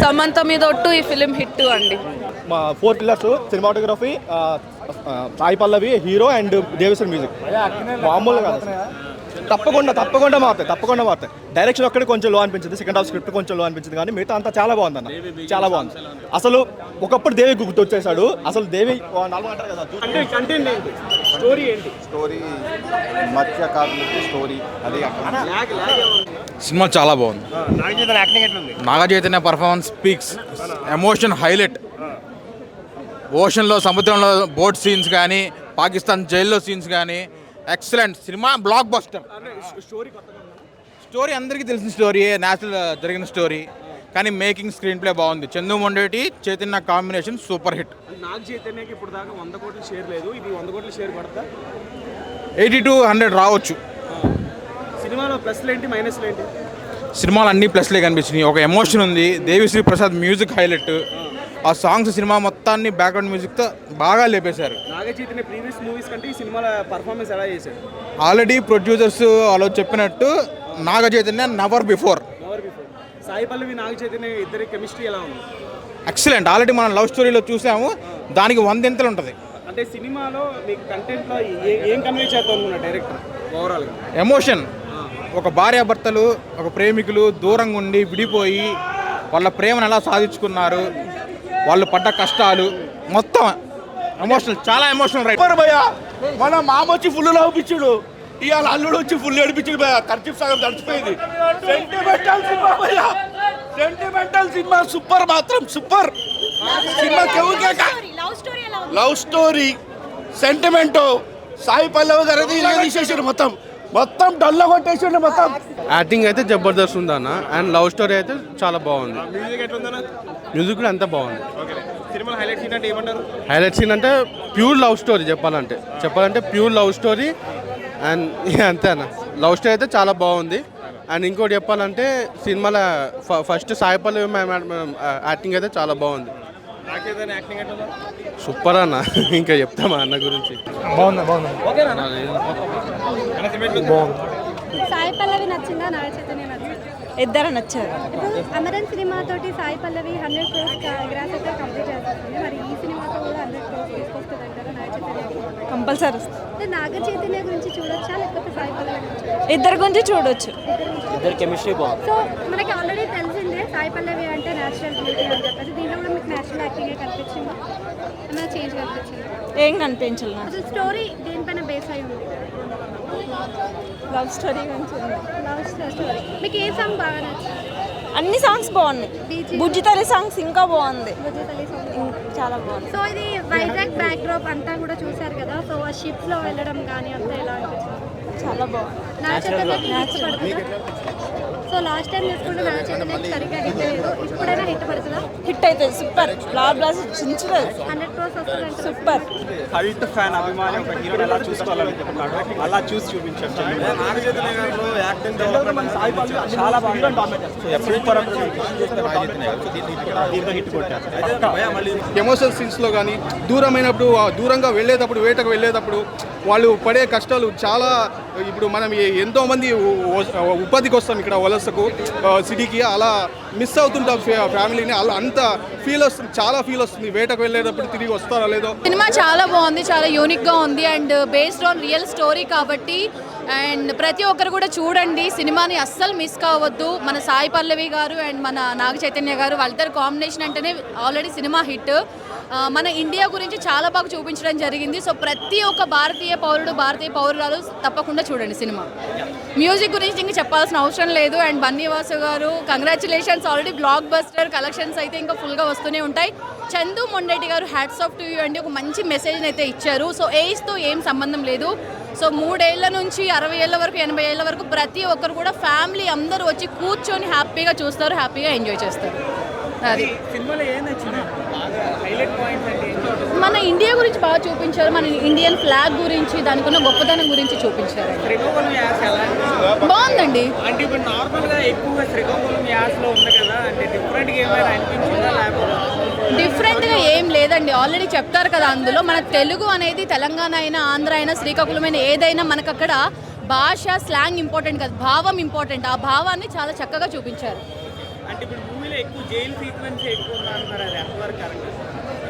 సమంత మీద ఒట్టు ఈ ఫిలిం హిట్ అండి. మా 4 pillars cinematography, Sai Pallavi hero and Devi Sri music మామూలుగా తప్పకుండా మారుతాయి. డైరెక్షన్ ఒక్కటి కొంచెం లో అనిపించింది, సెకండ్ హాఫ్ స్క్రిప్ట్ కొంచెం లో అనిపించింది, కానీ మిగతా అంతా చాలా బాగుంది అన్న, చాలా బాగుంది. అసలు ఒకప్పుడు దేవి గుర్తొచ్చేసాడు. అసలు దేవి అంటారు కదా, స్టోరీ మత్స్యకారులకి స్టోరీ అది సినిమా చాలా బాగుంది. Naga Chaitanya performance speaks, emotion highlight. ఓషన్లో, సముద్రంలో బోట్ సీన్స్ కానీ, పాకిస్తాన్ జైల్లో సీన్స్ కానీ excellent cinema, blockbuster. Story అందరికీ తెలిసిన స్టోరీ, నేషనల్ జరిగిన స్టోరీ, కానీ మేకింగ్ స్క్రీన్ ప్లే బాగుంది. Chandu Mondeti Chaitanya combination super hit. Naga చైతన్యకి ఇప్పుడు దాకా 100 కోట్ల షేర్ లేదు, ఇది 100 కోట్ల షేర్ పడతా 80 to 100 రావచ్చు. సినిమాలో ప్లస్లు ఏంటి మైనస్లు ఏంటి? సినిమాలు అన్ని ప్లస్లే కనిపించినాయి. ఒక ఎమోషన్ ఉంది. Devi Sri Prasad music highlight. ఆ సాంగ్స్ సినిమా మొత్తాన్ని బ్యాక్గ్రౌండ్ మ్యూజిక్తో బాగా లేపేశారు. నాగ చైతన్య ప్రీవియస్ మూవీస్ కంటే ఈ సినిమాల పర్ఫార్మెన్స్ ఎలా చేశాడు? ఆల్రెడీ ప్రొడ్యూసర్స్ వాళ్ళు చెప్పినట్టు నాగ చైతన్య నెవర్ బిఫోర్. సాయి పల్లవి నాగ చైతన్య ఇద్దరి కెమిస్ట్రీ ఎలా ఉంది? ఎక్సలెంట్. ఆల్రెడీ మనం లవ్ స్టోరీలో చూసాము, దానికి 100 ఇంతలు ఉంటుంది. అంటే సినిమాలో మీకు కంటెంట్లో ఏం కన్వే చేద్దాం అనుకున్నా డైరెక్టర్ ఓవరాల్గా? ఎమోషన్. ఒక భార్యాభర్తలు, ఒక ప్రేమికులు దూరంగా ఉండి విడిపోయి వాళ్ళ ప్రేమను ఎలా సాధించుకున్నారు, వాళ్ళు పడ్డ కష్టాలు మొత్తం ఎమోషనల్, చాలా ఎమోషనల్. రైట్ భయ మన మామ వచ్చి ఫుల్ నవ్వుపిచ్చుడు, ఇవాళ అల్లుడు వచ్చి ఫుల్ ఏడిపించుడు భయ. ఖర్చు సగం తడిచిపోయింది. సెంటిమెంటల్ సినిమా సూపర్, మాత్రం super cinema. Love story, sentiment, Sai Pallavi garu తీసేసాడు, మొత్తం డల్లా కొట్టేసాడు మొత్తం. యాక్టింగ్ అయితే జబర్దస్త్ ఉందన్న, అండ్ లవ్ స్టోరీ అయితే చాలా బాగుంది. మ్యూజిక్ కూడా అంతా బాగుంది. హైలైట్ సీన్ అంటే ప్యూర్ లవ్ స్టోరీ. చెప్పాలంటే ప్యూర్ లవ్ స్టోరీ, అండ్ అంతే అన్న. లవ్ స్టోరీ అయితే చాలా బాగుంది. అండ్ ఇంకోటి చెప్పాలంటే సినిమాలో ఫస్ట్ సాయి పల్లవి యాక్టింగ్ అయితే చాలా బాగుంది. సూపర్ అన్న, ఇంకా చెప్తామా అన్న గురించి. సాయి పల్లవి నచ్చిందా, నాగ చైతన్య నచ్చిందా? ఇద్దరు నచ్చారు. అమరన్ సినిమా తోటి సాయి పల్లవి 100 crores గ్రాస్ అయితే కంప్లీట్ చేస్తుంది. మరి ఈ సినిమాతో కూడా 100 crores తీసుకొస్తుంది అంటారా నాగ చైతన్య? కంపల్సరీ. అంటే నాగ చైతన్య గురించి చూడొచ్చా, లేకపోతే సాయి పల్లవి గురించి? ఇద్దరి గురించి చూడొచ్చు. ఇద్దరు కెమిస్ట్రీ బాగుంది. సో మనకి ఆల్రెడీ తెలిసిందే సాయి పల్లవి అంటే నేచురల్ బ్యూటీ అని చెప్పేసి, దీంట్లో కూడా మీకు నేచురల్ యాక్టింగ్ కనిపించిందా, ఏమైనా చేంజ్ కనిపించింది? ఏం కనిపించలేదు. అసలు స్టోరీ దేనిపైన బేస్ అయి ఉంది? లవ్ స్టోరీ గురించి. Love story. మీకు ఏ సాంగ్ బాగా నచ్చింది? అన్ని సాంగ్స్ బాగున్నాయి. బుజ్జితల్లి సాంగ్స్ ఇంకా బాగుంది. బుజ్జితల్లి సాంగ్ చాలా బాగుంది. సో ఇది వైజాగ్ బ్యాక్ డ్రాప్ అంతా కూడా చూసారు కదా, సో ఆ షిప్స్ లో వెళ్ళడం కానీ అంతా ఎలా అనిపించింది? చాలా బాగుంది. Naga Chaitanya. So last time చూసుకుంటే నాగ చైతన్య సరిగ్గా హిట్ అయ్యేది, ఇప్పుడైనా హిట్ పడుతుందా? హిట్ అవుతుంది. సూపర్. బ్లాస్ చించుతుంది. 100 crores వస్తుంది. సూపర్. కల్ట్ ఫ్యాన్ అభిమాని ఒక హీరో ఎలా చూసుకోవాలనుకుంటున్నాడు, అలా చూసి చూపించారు. నాగ చైతన్య గారు యాక్టింగ్ చాలా బాగా హిట్ కొట్టారు. ఎమోషనల్ సీన్స్లో కానీ, దూరంగా వెళ్ళేటప్పుడు, వేటకు వెళ్ళేటప్పుడు వాళ్ళు పడే కష్టాలు చాలా. ఇప్పుడు మనం ఎంతోమంది ఉపాధికి వస్తాం ఇక్కడ వలసకు, సిటీకి, అలా మిస్ అవుతుంటాం ఫ్యామిలీని. అలా అంత ఫీల్ వస్తుంది, చాలా ఫీల్ వస్తుంది. వేటకు వెళ్ళేటప్పుడు తిరిగి వస్తారా లేదో. సినిమా చాలా బాగుంది, చాలా యూనిక్గా ఉంది, and based on real story కాబట్టి అండ్ ప్రతి ఒక్కరు కూడా చూడండి. సినిమాని అస్సలు మిస్ కావద్దు. మన సాయి పల్లవి గారు అండ్ మన నాగ చైతన్య గారు వాళ్ళిద్దరు కాంబినేషన్ అంటేనే ఆల్రెడీ సినిమా హిట్. మన ఇండియా గురించి చాలా బాగా చూపించడం జరిగింది. సో ప్రతి ఒక్క భారతీయ పౌరుడు, భారతీయ పౌరురాలు తప్పకుండా చూడండి సినిమా. మ్యూజిక్ గురించి ఇంకా చెప్పాల్సిన అవసరం లేదు. అండ్ బన్నీవాసు గారు congratulations, already block buster collections అయితే ఇంకా ఫుల్గా వస్తూనే ఉంటాయి. చందు మొండేటి గారు హ్యాట్స్ ఆఫ్ టు యూ అండి, ఒక మంచి మెసేజ్ని అయితే ఇచ్చారు. సో ఏజ్తో ఏం సంబంధం లేదు. సో 3 ఏళ్ల నుంచి 60 ఏళ్ల వరకు, 80 ఏళ్ల వరకు ప్రతి ఒక్కరు కూడా ఫ్యామిలీ అందరూ వచ్చి కూర్చొని హ్యాపీగా చూస్తారు, హ్యాపీగా ఎంజాయ్ చేస్తారు. అది సినిమాలో ఏం నచ్చింది, హైలైట్ పాయింట్ అంటే మన ఇండియా గురించి బాగా చూపించారు. మన ఇండియన్ ఫ్లాగ్ గురించి, దానికి ఉన్న గొప్పతనం గురించి చూపించారు. శ్రీకాకుళం యాస ఎలా అనిపించింది? బాగుందండి. అంటే ఇప్పుడు నార్మల్గా ఎక్కువగా శ్రీకాకుళం యాసలో ఉంది కదా, అంటే డిఫరెంట్గా ఏమైనా అనిపించిందా లేకపోతే? డిఫరెంట్గా ఏం లేదండి, ఆల్రెడీ చెప్తారు కదా అందులో. మన తెలుగు అనేది తెలంగాణ అయినా, ఆంధ్ర అయినా, శ్రీకాకుళం అయినా ఏదైనా మనకు అక్కడ భాష, స్లాంగ్ ఇంపార్టెంట్ కాదు, భావం ఇంపార్టెంట్. ఆ భావాన్ని చాలా చక్కగా చూపించారు. అంటే ఇప్పుడు మూవీలో ఎక్కువ జైలు సీక్వెన్స్ ఎక్కువ అంటున్నారు, అది ఎంతవరకు కరెక్ట్?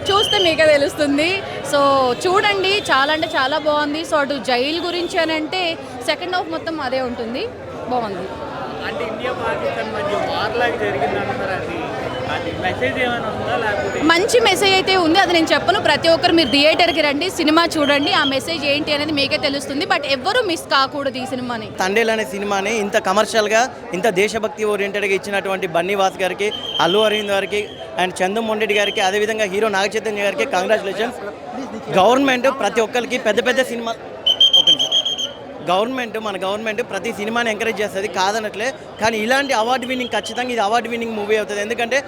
చూస్తే మీకే తెలుస్తుంది. సో చూడండి, చాలా అంటే చాలా బాగుంది. సో అటు జైలు గురించి అని అంటే సెకండ్ హాఫ్ మొత్తం అదే ఉంటుంది, బాగుంది. అంటే ఇండియా పాకిస్తాన్ మధ్య వార్ లాగా జరిగింది అంటున్నారు, అది అది మెసేజ్ ఏమైనా ఉందా లేకపోతే? మంచి మెసేజ్ అయితే ఉంది, అది నేను చెప్పను. ప్రతి ఒక్కరు మీరు థియేటర్కి రండి, సినిమా చూడండి, ఆ మెసేజ్ ఏంటి అనేది మీకే తెలుస్తుంది. బట్ ఎవ్వరూ మిస్ కాకూడదు ఈ సినిమాని. తండేల్ అనే సినిమాని ఇంత కమర్షియల్గా, ఇంత దేశభక్తి ఓరియంటెడ్గా ఇచ్చినటువంటి బన్నీవాస్ గారికి, అల్లు అరవింద్ గారికి అండ్ చందు మొండెడ్డి గారికి, అదేవిధంగా హీరో నాగ చైతన్య గారికి కంగ్రాచులేషన్స్. గవర్నమెంట్ ప్రతి ఒక్కరికి పెద్ద పెద్ద సినిమా మన గవర్నమెంట్ ప్రతి సినిమాని ఎంకరేజ్ చేస్తుంది, కాదనట్లే. కానీ ఇలాంటి అవార్డు విన్నింగ్, ఖచ్చితంగా ఇది అవార్డు విన్నింగ్ మూవీ అవుతుంది. ఎందుకంటే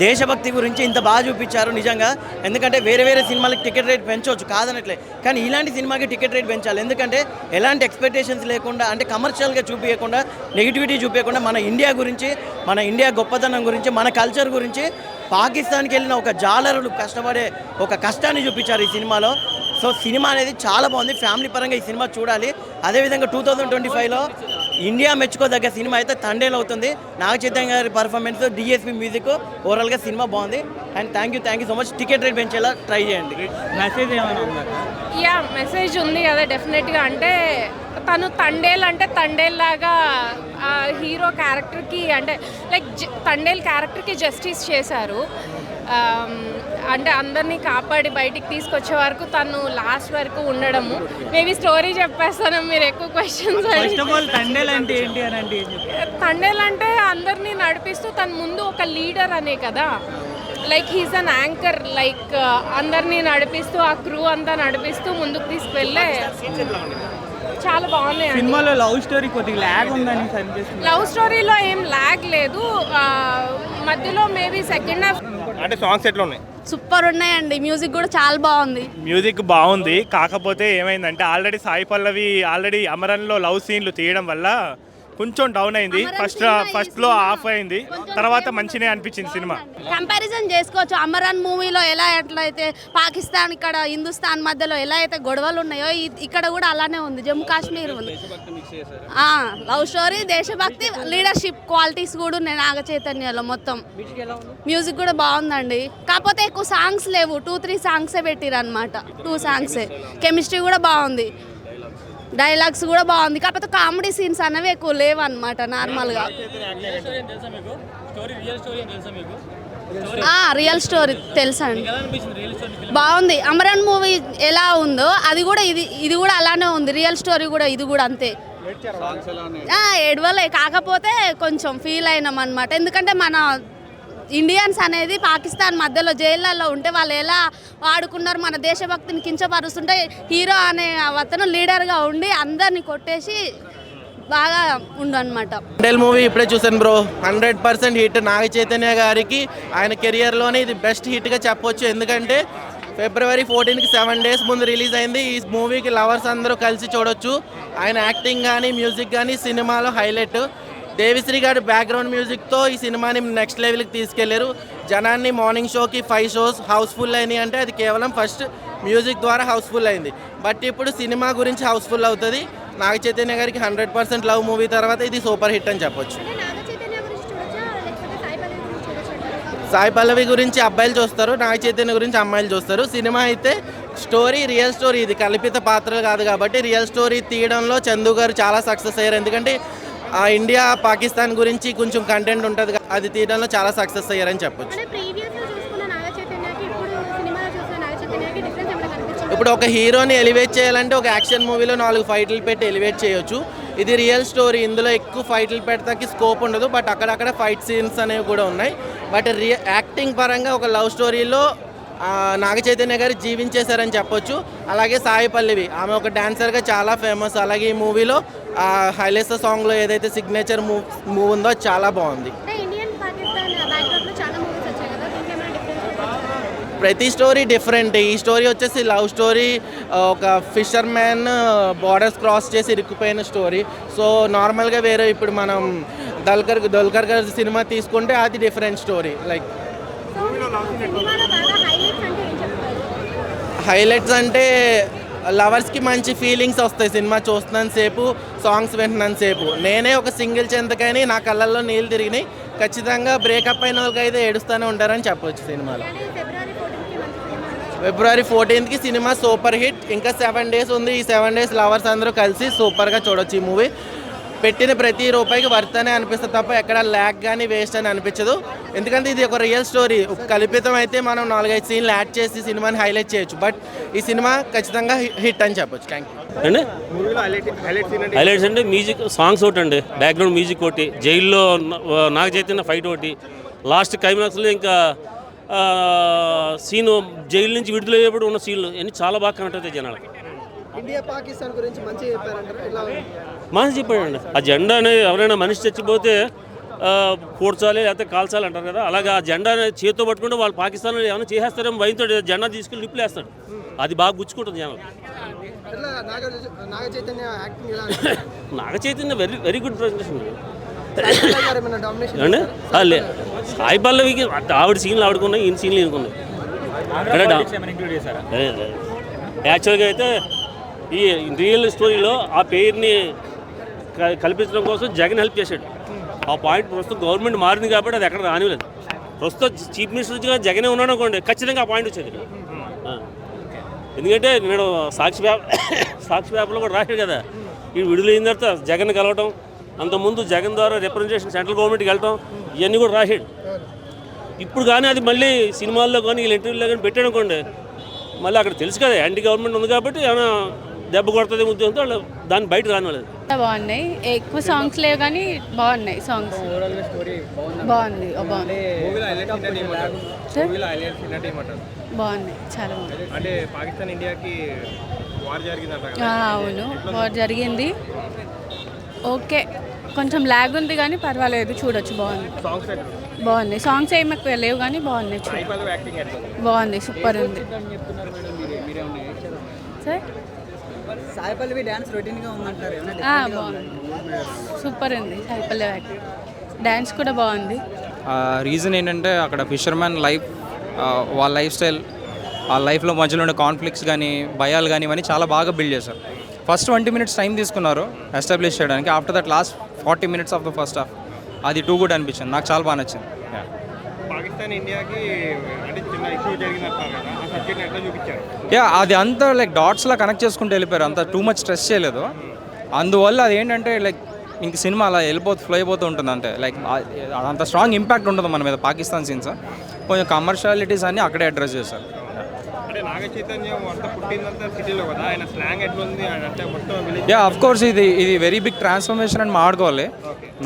దేశభక్తి గురించి ఇంత బాగా చూపించారు నిజంగా. ఎందుకంటే వేరే వేరే సినిమాలకు టికెట్ రేట్ పెంచవచ్చు, కాదనట్లే. కానీ ఇలాంటి సినిమాకి టికెట్ రేట్ పెంచాలి. ఎందుకంటే ఎలాంటి ఎక్స్పెక్టేషన్స్ లేకుండా, అంటే కమర్షియల్గా చూపించకుండా, నెగిటివిటీ చూపించకుండా, మన ఇండియా గురించి, మన ఇండియా గొప్పతనం గురించి, మన కల్చర్ గురించి, పాకిస్తాన్కి వెళ్ళిన ఒక జాలరులు కష్టపడే ఒక కష్టాన్ని చూపించారు ఈ సినిమాలో. సో సినిమా అనేది చాలా బాగుంది, ఫ్యామిలీ పరంగా ఈ సినిమా చూడాలి. అదేవిధంగా 2025లో ఇండియా మెచ్చుకోదగ్గ సినిమా అయితే తండేల్ అవుతుంది. Naga Chaitanya garu performance, DSP music, ఓవరాల్గా సినిమా బాగుంది. And thank you so much. Ticket rate పెంచేలా ట్రై చేయండి. మెసేజ్ ఏమైనా ఉందా? యా, మెసేజ్ ఉంది కదా డెఫినెట్గా. అంటే తను తండేల్ అంటే తండేల్ లాగా హీరో క్యారెక్టర్కి, అంటే లైక్ తండేల్ క్యారెక్టర్కి జస్టిస్ చేశారు. అంటే అందరినీ కాపాడి బయటికి తీసుకొచ్చే వరకు తను లాస్ట్ వరకు ఉండడము. మేబీ స్టోరీ చెప్పేస్తాను, మీరు ఎక్కువ క్వశ్చన్స్. తండేల్ అంటే ఏంటి అని అంటే? తండేల్ అంటే అందరినీ నడిపిస్తూ తను ముందు ఒక లీడర్ అనే కదా, like he's an anchor, like అందరినీ నడిపిస్తూ ఆ క్రూ అంతా నడిపిస్తూ ముందుకు తీసుకువెళ్ళే. చాలా బాగున్నాయి. సినిమాలో లవ్ స్టోరీ కొద్దిగా ల్యాగ్ ఉందని అనిపిస్తుంది. లవ్ స్టోరీలో ఏం ల్యాగ్ లేదు, మధ్యలో మేబీ సెకండ్ హాఫ్. అంటే సాంగ్స్ ఎట్లా ఉన్నాయి? సూపర్ ఉన్నాయండి, మ్యూజిక్ కూడా చాలా బాగుంది. మ్యూజిక్ బాగుంది, కాకపోతే ఏమైందంటే ఆల్రెడీ సాయి పల్లవి అమరన్లో లవ్ సీన్లు తీయడం వల్ల కొంచెం డౌన్ అయింది. ఫస్ట్లో ఆఫ్ అయింది, తర్వాత మంచినే అనిపించింది సినిమా. కంపారిజన్ చేసుకోవచ్చు. అమరన్ మూవీలో ఎలా ఎట్లయితే పాకిస్తాన్, ఇక్కడ హిందుస్థాన్ మధ్యలో ఎలా అయితే గొడవలు ఉన్నాయో ఇక్కడ కూడా అలానే ఉంది. జమ్మూ కాశ్మీర్ ఉంది. లవ్ స్టోరీ, దేశభక్తి, లీడర్షిప్ క్వాలిటీస్ కూడా ఉన్నాయి నాగ చైతన్యలో. మొత్తం మ్యూజిక్ కూడా బాగుందండి. కాకపోతే ఎక్కువ సాంగ్స్ లేవు, 2-3 సాంగ్సే పెట్టిరు అనమాట. 2 సాంగ్సే. కెమిస్ట్రీ కూడా బాగుంది, డైలాగ్స్ కూడా బాగుంది. కాకపోతే కామెడీ సీన్స్ అనేవి ఎక్కువ లేవు అనమాట నార్మల్గా. రియల్ స్టోరీ తెలుసా అండి, బాగుంది. అమరన్ మూవీ ఎలా ఉందో అది కూడా ఇది కూడా అలానే ఉంది. రియల్ స్టోరీ కూడా ఇది కూడా అంతే. ఏడవలే, కాకపోతే కొంచెం ఫీల్ అయినాం అనమాట. ఎందుకంటే మన ఇండియన్స్ అనేది పాకిస్తాన్ మధ్యలో జైళ్ళల్లో ఉంటే వాళ్ళు ఎలా వాడుకున్నారు, మన దేశభక్తిని కించపరుస్తుంటే హీరో అనే అతను లీడర్గా ఉండి అందరిని కొట్టేసి బాగా ఉండు అనమాట. తండేల్ మూవీ ఇప్పుడే చూసాను బ్రో, 100% హిట్. నాగ చైతన్య గారికి ఆయన కెరియర్లోనే ఇది బెస్ట్ హిట్గా చెప్పొచ్చు. ఎందుకంటే February 14కి 7 days ముందు రిలీజ్ అయింది. ఈ మూవీకి లవర్స్ అందరూ కలిసి చూడొచ్చు. ఆయన యాక్టింగ్ కానీ, మ్యూజిక్ కానీ సినిమాలో హైలైట్. దేవిశ్రీ గారి బ్యాక్గ్రౌండ్ మ్యూజిక్తో ఈ సినిమాని నెక్స్ట్ లెవెల్కి తీసుకెళ్లారు. జనాన్ని మార్నింగ్ షోకి 5 shows హౌస్ఫుల్ అయినాయి అంటే అది కేవలం ఫస్ట్ మ్యూజిక్ ద్వారా హౌస్ఫుల్ అయింది. బట్ ఇప్పుడు సినిమా గురించి హౌస్ఫుల్ అవుతుంది. నాగ చైతన్య గారికి 100% లవ్ మూవీ తర్వాత ఇది సూపర్ హిట్ అని చెప్పొచ్చు. సాయి పల్లవి గురించి అబ్బాయిలు చూస్తారు, నాగ చైతన్య గురించి అమ్మాయిలు చూస్తారు. సినిమా అయితే స్టోరీ, రియల్ స్టోరీ, ఇది కల్పిత పాత్రలు కాదు కాబట్టి రియల్ స్టోరీ తీయడంలో చందు గారు చాలా సక్సెస్ అయ్యారు. ఎందుకంటే ఇండియా పాకిస్తాన్ గురించి కొంచెం కంటెంట్ ఉంటుంది, అది తీయడంలో చాలా సక్సెస్ అయ్యారని చెప్పొచ్చు. ఇప్పుడు ఒక హీరోని ఎలివేట్ చేయాలంటే ఒక యాక్షన్ మూవీలో 4 ఫైట్లు పెట్టి ఎలివేట్ చేయొచ్చు. ఇది రియల్ స్టోరీ, ఇందులో ఎక్కువ ఫైట్లు పెట్టడానికి స్కోప్ ఉండదు. బట్ అక్కడక్కడ ఫైట్ సీన్స్ అనేవి కూడా ఉన్నాయి. బట్ యాక్టింగ్ పరంగా ఒక లవ్ స్టోరీలో నాగ చైతన్య గారు జీవించేశారని చెప్పొచ్చు. అలాగే సాయి పల్లవి, ఆమె ఒక డాన్సర్గా చాలా ఫేమస్. అలాగే ఈ మూవీలో హైలెస్ సాంగ్లో ఏదైతే సిగ్నేచర్ మూవ్ ఉందో చాలా బాగుంది. ప్రతి స్టోరీ డిఫరెంట్. ఈ స్టోరీ వచ్చేసి లవ్ స్టోరీ, ఒక ఫిషర్ మ్యాన్ బార్డర్స్ క్రాస్ చేసి ఇరుక్కుపోయిన స్టోరీ. సో నార్మల్గా వేరే ఇప్పుడు మనం దల్కర్ గారి సినిమా తీసుకుంటే అది డిఫరెంట్ స్టోరీ. లైక్ హైలైట్స్ అంటే లవర్స్కి మంచి ఫీలింగ్స్ వస్తాయి సినిమా చూస్తున్నంతసేపు, సాంగ్స్ వింటున్నంతసేపు. నేనే ఒక సింగిల్ చెంతకని నా కళ్ళల్లో నీళ్ళు తిరిగినాయి. ఖచ్చితంగా బ్రేకప్ అయిన వాళ్ళకి అయితే ఏడుస్తూనే ఉంటారని చెప్పొచ్చు సినిమాలో. ఫిబ్రవరి 14కి మంచి సినిమా ఫిబ్రవరి 14కి సినిమా సూపర్ హిట్. ఇంకా 7 days ఉంది. ఈ 7 days లవర్స్ అందరూ కలిసి సూపర్గా చూడొచ్చు ఈ మూవీ. పెట్టిన ప్రతి రూపాయికి వర్త్ అనే అనిపిస్తుంది తప్ప ఎక్కడ ల్యాక్ కానీ వేస్ట్ అని అనిపించదు. ఎందుకంటే ఇది ఒక రియల్ స్టోరీ. కల్పితం అయితే మనం 4-5 సీన్లు యాడ్ చేసి సినిమాని హైలైట్ చేయొచ్చు. బట్ ఈ సినిమా ఖచ్చితంగా హిట్ అని చెప్పొచ్చు. థ్యాంక్ యూ అండి. మూవీలో హైలైట్స్ హైలైట్స్ అంటే మ్యూజిక్, సాంగ్స్ ఒకటి అండి, బ్యాక్గ్రౌండ్ మ్యూజిక్ ఒకటి, జైల్లో నాగ చైతన్య ఫైట్ ఒకటి, లాస్ట్ క్లైమాక్స్లో ఇంకా సీను జైలు నుంచి విడుదలయ్యేప్పుడు ఉన్న సీన్లు అన్నీ చాలా బాగా కనెక్ట్ అవుతాయి జనాలకి. ఇండియా పాకిస్తాన్ గురించి మంచిగా చెప్పారంటారా? ఇలా మనిషి చెప్పాడండి, ఆ జెండా అనేది ఎవరైనా మనిషి చచ్చిపోతే పూడ్చాలి లేకపోతే కాల్చాలి అంటారు కదా, అలాగే ఆ జెండా అనేది చేతితో పట్టుకుంటే వాళ్ళు పాకిస్తాన్లో ఏమైనా చేసేస్తారేమో భయంతో జెండా తీసుకెళ్ళి నిప్పులేస్తాడు. అది బాగా గుచ్చుకుంటుంది జనాలు. నాగ చైతన్య యాక్టింగ్ ఎలా Naga Chaitanya very very good presentation domination అండి. సాయి పల్లవికి ఆవిడ సీన్లు ఆడుకున్నాయి, ఈయన సీన్లు ఈయనకున్నాయి. యాక్చువల్గా అయితే ఈ రియల్ స్టోరీలో ఆ పేరుని కల్పించడం కోసం జగన్ హెల్ప్ చేశాడు. ఆ పాయింట్ ప్రస్తుతం గవర్నమెంట్ మారింది కాబట్టి అది ఎక్కడ రానివ్వలేదు. ప్రస్తుతం చీఫ్ మినిస్టర్గా జగనే ఉన్నాడు అనుకోండి, ఖచ్చితంగా ఆ పాయింట్ వచ్చేది. ఎందుకంటే నేను సాక్షి పేపర్లో కూడా రాశాడు కదా, ఈ విడుదలైన తర్వాత జగన్ కలవటం, అంతకుముందు జగన్ ద్వారా రిప్రజెంటేషన్ సెంట్రల్ గవర్నమెంట్కి వెళ్ళటం, ఇవన్నీ కూడా రాశాడు. ఇప్పుడు కానీ అది మళ్ళీ సినిమాల్లో కానీ వీళ్ళ ఇంటర్వ్యూలో కానీ పెట్టాడు అనుకోండి, మళ్ళీ అక్కడ తెలుసు కదా యాంటీ గవర్నమెంట్ ఉంది కాబట్టి ఏమైనా దెబ్బ కొడుతుంది ఉద్దేశంతో వాళ్ళు దాన్ని బయట రానివ్వలేదు. బాగున్నాయి, ఎక్కువ సాంగ్స్ లేవు కానీ బాగున్నాయి సాంగ్స్. బాగుంది బాగున్నాయి, చాలా బాగుంది. అంటే పాకిస్తాన్ ఇండియాకి వార్ జరిగిందంట. అవును, వార్ జరిగింది. ఓకే, కొంచెం ల్యాగ్ ఉంది కానీ పర్వాలేదు, చూడొచ్చు. బాగుంది, బాగుంది. సాంగ్స్ ఏమి ఎక్కువ లేవు కానీ బాగున్నాయి. బాగుంది, సూపర్ ఉంది సార్. సాయి పల్లవి డాన్స్ రొటీన్గా ఉందంటారు. బాగుంది, సూపర్ ఉంది. సాయి పల్లవి డాన్స్ కూడా బాగుంది. రీజన్ ఏంటంటే అక్కడ ఫిషర్మ్యాన్ లైఫ్, వాళ్ళ లైఫ్ స్టైల్, ఆ లైఫ్లో మధ్యలో ఉండే కాన్ఫ్లిక్ట్స్ కానీ భయాలు కానీ ఇవన్నీ చాలా బాగా బిల్డ్ చేశారు. ఫస్ట్ 20 minutes టైం తీసుకున్నారు ఎస్టాబ్లిష్ చేయడానికి. After that last 40 minutes of the first half అది టూ గుడ్ అనిపించింది, నాకు చాలా బాగా నచ్చింది. పాకిస్తాన్ ఇండియాకి అంటే చిన్న ఇష్యూ జరిగిందంటారు కదా, ఆ సబ్జెక్ట్ ఎట్లా చూపించారు? అది అంతా లైక్ డాట్స్లా కనెక్ట్ చేసుకుంటూ వెళ్ళిపోయారు, అంత టూ మచ్ స్ట్రెస్ చేయలేదు. అందువల్ల అది ఏంటంటే లైక్ ఇంక సినిమా అలా ఫ్లో అయిపోతూ ఉంటుంది. అంటే లైక్ అంత స్ట్రాంగ్ ఇంపాక్ట్ ఉంటుంది మన మీద పాకిస్తాన్ సీన్స్. కొంచెం కమర్షియాలిటీస్ అన్నీ అక్కడే అడ్రస్ చేశారు. అంటే నాగ చైతన్యం అంతా పుట్టిందంతా సిటీలో కదా, ఆయన స్లాంగ్ ఎట్లుంది అంటే మొత్తం విలేజ్. అఫ్ కోర్స్ ఇది వెరీ బిగ్ ట్రాన్స్ఫర్మేషన్ అని మాట్లాడుకోవాలి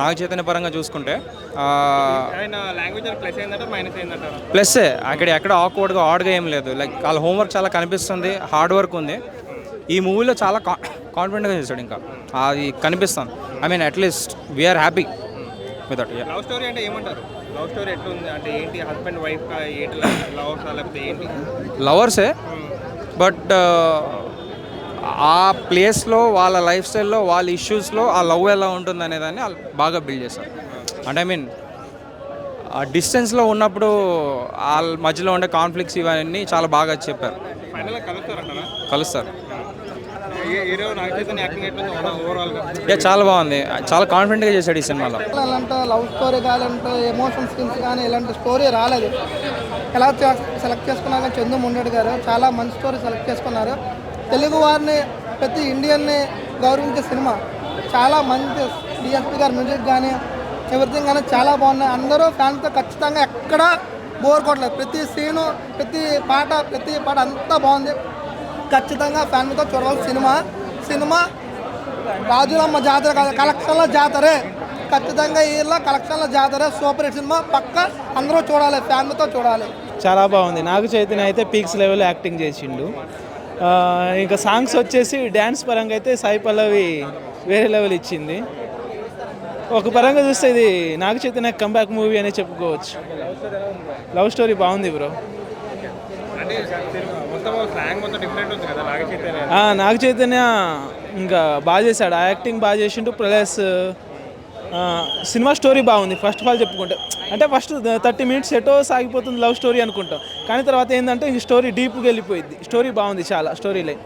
నాగ చైతన్య పరంగా చూసుకుంటే. ఆయన లాంగ్వేజ్ ప్లస్ అయిందంటే మైనస్ అయిందంటారు? ప్లస్సే, అక్కడ ఎక్కడ ఆడ్గా ఏం లేదు. లైక్ వాళ్ళ హోంవర్క్ చాలా కనిపిస్తుంది, హార్డ్ వర్క్ ఉంది. ఈ మూవీలో చాలా కాన్ఫిడెంట్గా చేశాడు, ఇంకా అది కనిపిస్తుంది. I mean at least we are happy with that. Love story అంటే ఏమంటారు? లవ్ స్టోరీ ఎట్లుంది అంటే ఏంటి, హస్బెండ్ వైఫ్ ఏంటి, లవర్స్ లేకపోతే ఏంటి? లవర్సే, బట్ ఆ ప్లేస్లో వాళ్ళ లైఫ్ స్టైల్లో వాళ్ళ ఇష్యూస్లో ఆ లవ్ ఎలా ఉంటుంది అనేదాన్ని వాళ్ళు బాగా బిల్డ్ చేశారు. అంటే ఐ మీన్ ఆ డిస్టెన్స్లో ఉన్నప్పుడు వాళ్ళ మధ్యలో ఉండే కాన్ఫ్లిక్ట్స్ ఇవన్నీ చాలా బాగా చెప్పారు. ఫైనల్గా కలుస్తారంటారా? కలుస్తారు. హీరో నాగ చైతన్య యాక్టింగ్ ఎట్లుంది ఓవరాల్గా? చాలా బాగుంది, చాలా కాన్ఫిడెంట్గా చేశాడు ఈ సినిమాలో. ఇలాంటి లవ్ స్టోరీ కావాలంటే ఎమోషన్ స్కిల్స్ కానీ ఇలాంటి స్టోరీ రాలేదు. ఎలా సెలెక్ట్ చేసుకున్నాక చందు ముండేటి గారు చాలా మంచి స్టోరీ సెలెక్ట్ చేసుకున్నారు. తెలుగు వారిని ప్రతి ఇండియన్ని గౌరవించే సినిమా. చాలా మంచి డిఎస్పీ గారి మ్యూజిక్ కానీ ఎవ్రీథింగ్ కానీ చాలా బాగున్నాయి. అందరూ ఫ్యాన్స్తో ఖచ్చితంగా ఎక్కడ బోర్ కొట్టలేదు. ప్రతి సీను, ప్రతి పాట అంతా బాగుంది. ఖచ్చితంగా ఫ్యాన్తో చూడవలసిన సినిమా రాజులమ్మ జాతర కాదు, కలెక్షన్ల జాతరే. ఖచ్చితంగా ఇలా కలెక్షన్ల జాతరే, సూపర్ హిట్ సినిమా, పక్క అందరూ చూడాలి, ఫ్యాన్తో చూడాలి. చాలా బాగుంది. నాగ చైతన్య అయితే పీక్స్ లెవెల్ యాక్టింగ్ చేసిండు. ఇంకా సాంగ్స్ వచ్చేసి డ్యాన్స్ పరంగా అయితే సాయి పల్లవి వేరే లెవెల్ ఇచ్చింది. ఒక పరంగా చూస్తే ఇది నాగ చైతన్య కంబ్యాక్ మూవీ అనే చెప్పుకోవచ్చు. లవ్ స్టోరీ బాగుంది బ్రో. నాగ చైతన్య ఇంకా బాగా చేశాడు, ఆ యాక్టింగ్ బాగా చేసిండు. ప్లస్ సినిమా స్టోరీ బాగుంది. ఫస్ట్ ఆఫ్ ఆల్ చెప్పుకుంటే అంటే ఫస్ట్ 30 minutes ఎటో సాగిపోతుంది లవ్ స్టోరీ అనుకుంటాం, కానీ తర్వాత ఏంటంటే ఈ స్టోరీ డీప్గా వెళ్ళిపోయింది. స్టోరీ బాగుంది, చాలా story line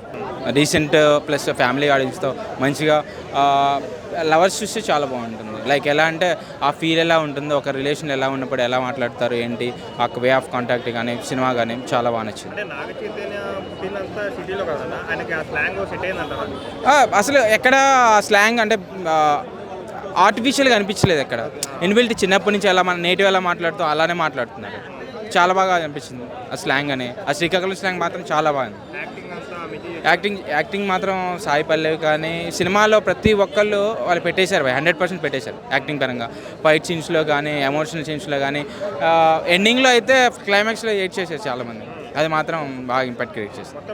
recent plus family ఆడియన్స్తో మంచిగా లవర్స్ చూస్తే చాలా బాగుంటుంది. లైక్ ఎలా అంటే ఆ ఫీల్ ఎలా ఉంటుందో, ఒక రిలేషన్ ఎలా ఉన్నప్పుడు ఎలా మాట్లాడతారు ఏంటి, ఆ వే ఆఫ్ కాంటాక్ట్ కానీ సినిమా కానీ చాలా బాగా నచ్చింది. అసలు ఎక్కడ స్లాంగ్ అంటే ఆర్టిఫిషియల్గా అనిపించలేదు. ఎక్కడ ఇన్బిల్ట్ చిన్నప్పటి నుంచి ఎలా మన నేటివ్ ఎలా మాట్లాడుతూ అలానే మాట్లాడుతున్నారు. చాలా బాగా అనిపించింది ఆ స్లాంగ్ అని. ఆ శ్రీకాకుళం స్లాంగ్ మాత్రం చాలా బాగుంది. యాక్టింగ్ మాత్రం సాయి పల్లవి కానీ సినిమాలో ప్రతి ఒక్కళ్ళు వాళ్ళు పెట్టేశారు, 100% పెట్టేశారు యాక్టింగ్ పరంగా. ఫైట్ సీన్స్లో కానీ ఎమోషనల్ సీన్స్లో కానీ ఎండింగ్లో అయితే క్లైమాక్స్లో ఎయిట్ చేశారు చాలామంది. అది మాత్రం బాగా ఇంపాక్ట్ క్రియేట్ చేస్తుంది.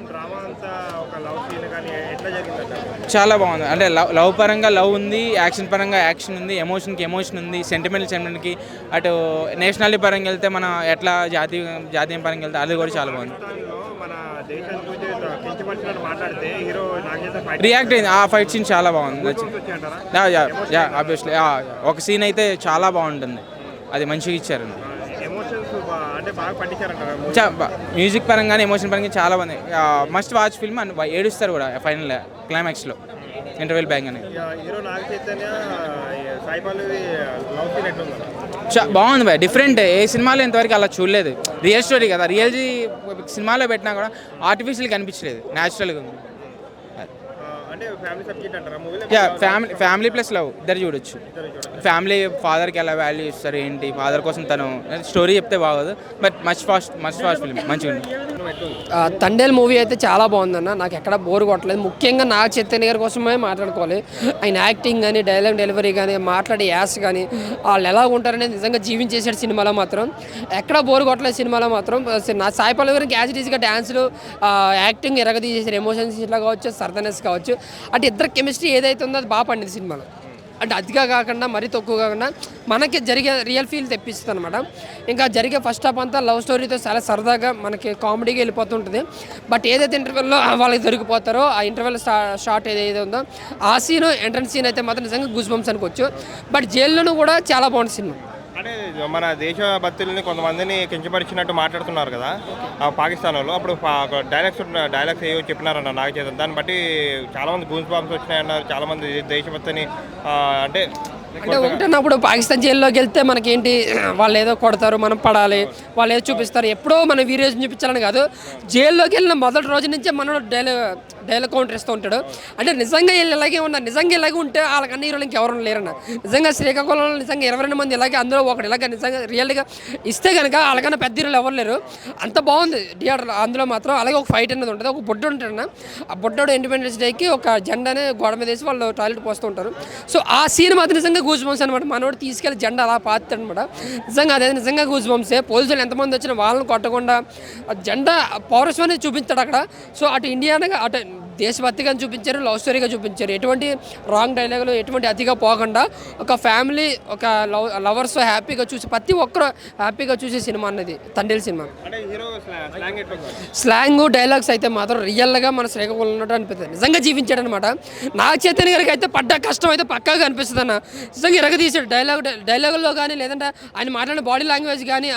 చాలా బాగుంది. అంటే లవ్ పరంగా లవ్ ఉంది, యాక్షన్ పరంగా యాక్షన్ ఉంది, ఎమోషన్కి ఎమోషన్ ఉంది, సెంటిమెంట్కి అటు నేషనాలిటీ పరంగా వెళ్తే మన ఎట్లా జాతీయం పరంగా వెళ్తే అది కూడా చాలా బాగుంది. రియాక్ట్ అయింది. ఆ ఫైట్ సీన్ చాలా బాగుంది. ఆబ్వియస్లీ ఒక సీన్ అయితే చాలా బాగుంటుంది, అది మంచిగా ఇచ్చారు. మ్యూజిక్ పరంగానే ఎమోషన్ పరంగా చాలా బాగుంది. మస్ట్ వాచ్ ఫిల్మ్ అని ఏడుస్తారు కూడా ఫైనల్ క్లైమాక్స్లో ఇంటర్వెల్ బ్యాంగ్ అని. బాగుంది బాయ్, డిఫరెంట్. ఏ సినిమాలో ఇంతవరకు అలా చూడలేదు. రియల్ స్టోరీ కదా, రియల్ సినిమాలో పెట్టినా కూడా ఆర్టిఫిషియల్ కనిపించలేదు, న్యాచురల్గా ఉంది. ఫ్యామిలీ ప్లస్ లవ్ ఇద్దరు చూడొచ్చు. ఫ్యామిలీ ఫాదర్కి ఎలా వాల్యూ ఇస్తారు ఏంటి, ఫాదర్ కోసం తను స్టోరీ చెప్తే బాగోదు, బట్ మస్ట్ ఫాస్ట్ ఫిల్మ్ మంచిగా ఉంది. తండేల్ మూవీ అయితే చాలా బాగుందన్న, నాకు ఎక్కడ బోర్ కొట్టలేదు. ముఖ్యంగా నాగ చైతన్య గారి కోసమే మాట్లాడుకోవాలి. ఆయన యాక్టింగ్ కానీ డైలాగ్ డెలివరీ కానీ మాట్లాడే యాస్ కానీ వాళ్ళు ఎలా ఉంటారనేది నిజంగా జీవించేసాడు సినిమాలో మాత్రం. ఎక్కడ బోర్ కొట్టలేదు సినిమాలో మాత్రం. నా సాయి పల్లవి గారికి యాజ్ ఇట్ ఈస్గా డ్యాన్స్లు యాక్టింగ్ ఎరగదీసేసారు, ఎమోషన్స్ ఇట్లా కావచ్చు, సర్దనెస్ కావచ్చు, అంటే ఇద్దరు కెమిస్ట్రీ ఏదైతే ఉందో అది బాగా పండింది సినిమాలో. అంటే అతిగా కాకుండా మరీ తక్కువ కాకుండా మనకి జరిగే రియల్ ఫీల్ తెప్పిస్తుంది అనమాట. ఇంకా జరిగే ఫస్ట్ హాఫ్ అంతా లవ్ స్టోరీతో చాలా సరదాగా మనకి కామెడీగా వెళ్ళిపోతుంటుంది. బట్ ఏదైతే ఇంటర్వెల్లో వాళ్ళకి దొరికిపోతారో ఆ ఇంటర్వెల్ షార్ట్ ఏదైతే ఉందో ఆ సీన్ ఎంట్రన్స్ సీన్ అయితే మాత్రం నిజంగా గూస్ బంప్స్ అనుకోవచ్చు. బట్ జైల్లోనూ కూడా చాలా బాగుంది సినిమా. అంటే మన దేశభక్తుల్ని కొంతమందిని కించపరిచినట్టు మాట్లాడుతున్నారు కదా పాకిస్తాన్ వాళ్ళు. అప్పుడు డైలాగ్స్ ఏవో చెప్పినారన్న నాగ చైతన్య, దాన్ని బట్టి చాలామంది గూన్స్ బాంబ్స్ వచ్చినాయన్నారు. చాలామంది దేశభక్తిని అంటే ఒకటన్నప్పుడు పాకిస్తాన్ జైల్లోకి వెళ్తే మనకేంటి, వాళ్ళు ఏదో కొడతారు, మనం పడాలి, వాళ్ళు ఏదో చూపిస్తారు, ఎప్పుడో మన వీరేజ్ చూపించాలని కాదు. జైల్లోకి వెళ్ళిన మొదటి రోజు నుంచే మనోడు డైలాగ్ కౌంటర్ ఇస్తూ ఉంటాడు. అంటే నిజంగా వీళ్ళు ఇలాగే ఉన్నారు, నిజంగా ఇలాగే ఉంటే వాళ్ళకన్నా హీరోలు ఇంకెవరు లేరన్న. నిజంగా శ్రీకాకుళంలో నిజంగా 22 మంది ఇలాగే, అందులో ఒకటి ఇలాగ నిజంగా రియల్గా ఇస్తే కనుక వాళ్ళకన్నా పెద్ద హీరోలు ఎవరు లేరు. అంత బాగుంది థియేటర్ అందులో మాత్రం. అలాగే ఒక ఫైట్ అనేది ఉంటుంది, ఒక బొడ్డు ఉంటాడన్న, ఆ బొడ్డోడు ఇండిపెండెన్స్ డేకి ఒక జెండానే గోడ మీద వేసి వాళ్ళు టాయిలెట్ పోస్తూ ఉంటారు. సో ఆ సీన్ మాత్రం నిజంగా గూస్ బంప్స్ అనమాట. మనోడు తీసుకెళ్ళి జెండా అలా పాతాడు అనమాట. నిజంగా అదే నిజంగా గూస్ బంప్సే. పోలీసులు ఎంతమంది వచ్చినా వాళ్ళని కొట్టకుండా జెండా పౌరస్వాన్ని చూపించాడు అక్కడ. సో అటు ఇండియాగా అటు దేశభక్తిగా చూపించారు, లవ్ స్టోరీగా చూపించారు. ఎటువంటి రాంగ్ డైలాగులు ఎటువంటి అతిగా పోకుండా ఒక ఫ్యామిలీ, ఒక లవర్స్ హ్యాపీగా చూసి ప్రతి ఒక్కరు హ్యాపీగా చూసే సినిమా అన్నది తండేల్ సినిమా. స్లాంగ్ డైలాగ్స్ అయితే మాత్రం రియల్గా మన శ్రీకాకుళం ఉన్నట్టు అనిపిస్తుంది. నిజంగా జీవించాడు అనమాట. నాగ చైతన్య గారికి అయితే పడ్డ కష్టం అయితే పక్కాగా అనిపిస్తుంది అన్న. నిజంగా ఎరగదీశాడు డైలాగుల్లో కానీ, లేదంటే ఆయన మాట్లాడే బాడీ లాంగ్వేజ్ కానీ,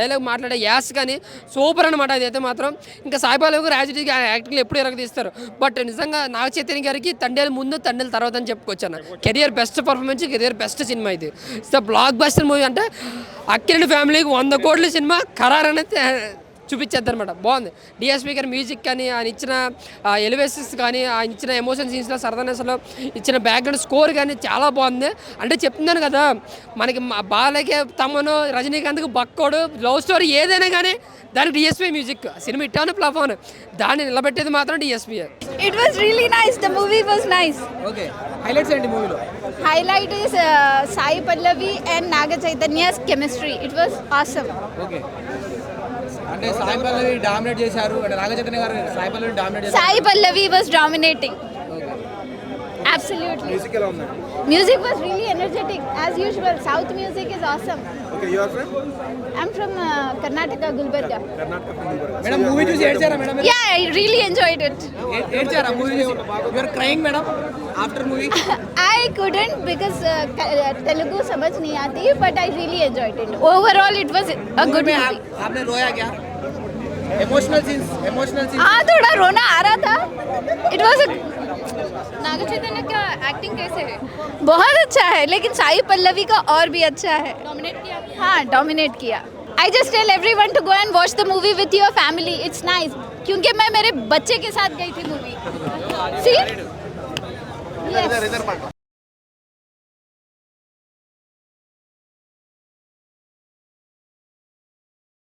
డైలాగ్ మాట్లాడే యాస్ కానీ సూపర్ అనమాట. అదైతే మాత్రం ఇంకా సాయి పల్లవి గారు యాజ్ ఇట్ ఈస్గా యాక్టింగ్లో ఎప్పుడు ఎరగదీస్తారు. బట్ నిజంగా నాగ చైతన్య గారికి తండేల్ ముందు తండేల్ తర్వాత అని చెప్పుకోవచ్చు. Career best performance, career best cinema ఇది. సో బ్లాక్ బస్టర్ మూవీ అంటే అక్కినేని ఫ్యామిలీకి 100 కోట్ల సినిమా ఖరారనేది చూపించేద్దాం అనమాట. బాగుంది. డిఎస్పీ గారి మ్యూజిక్ కానీ, ఆయన ఇచ్చిన ఎలివేషన్స్ కానీ, ఆయన ఇచ్చిన ఎమోషన్ సీన్స్లో సరదానెస్లో ఇచ్చిన బ్యాక్గ్రౌండ్ స్కోర్ కానీ చాలా బాగుంది. అంటే చెప్తున్నాను కదా, మనకి బాలయ్య, తమను, రజనీకాంత్కి బక్కోడు, లవ్ స్టోరీ ఏదైనా కానీ దానికి డిఎస్పీ మ్యూజిక్. సినిమా ఇట్టాను ప్లాఫాన్, దాన్ని నిలబెట్టేది మాత్రం DSP. It was really nice, the movie was nice. Okay, highlights ఏంటి మూవీలో? Highlight is Sai Pallavi and Naga Chaitanya's chemistry. It was awesome. Okay, అంటే సాయి పల్లవి డామినేట్ చేశారు, అంటే నాగ చైతన్య గారు సాయి పల్లవి డామినేట్ చేశారు. Sai Pallavi was dominating. Absolutely. Music was really energetic as usual. South music is awesome. Okay, you are from? I'm from Karnataka, Gulbarga. Karnataka from Gulbarga. Madam, movie చూసి ఏడ్చారా madam? Yeah, I really enjoyed it. I couldn't because Telugu समझ नहीं आती, but I really enjoyed it. Overall, it was a good movie. आपने रोया क्या? Emotional scenes. हाँ, थोड़ा रोना आ रहा था. It was a नाग चैतन्य का एक्टिंग कैसे है? बहुत अच्छा है, लेकिन साई पल्लवी का और भी अच्छा है. डोमिनेट किया? हाँ, डोमिनेट किया. I just tell everyone to go and watch the movie with your family. It's nice. क्योंकि मैं मेरे बच्चे के साथ गई थी मूवी. See? Yes.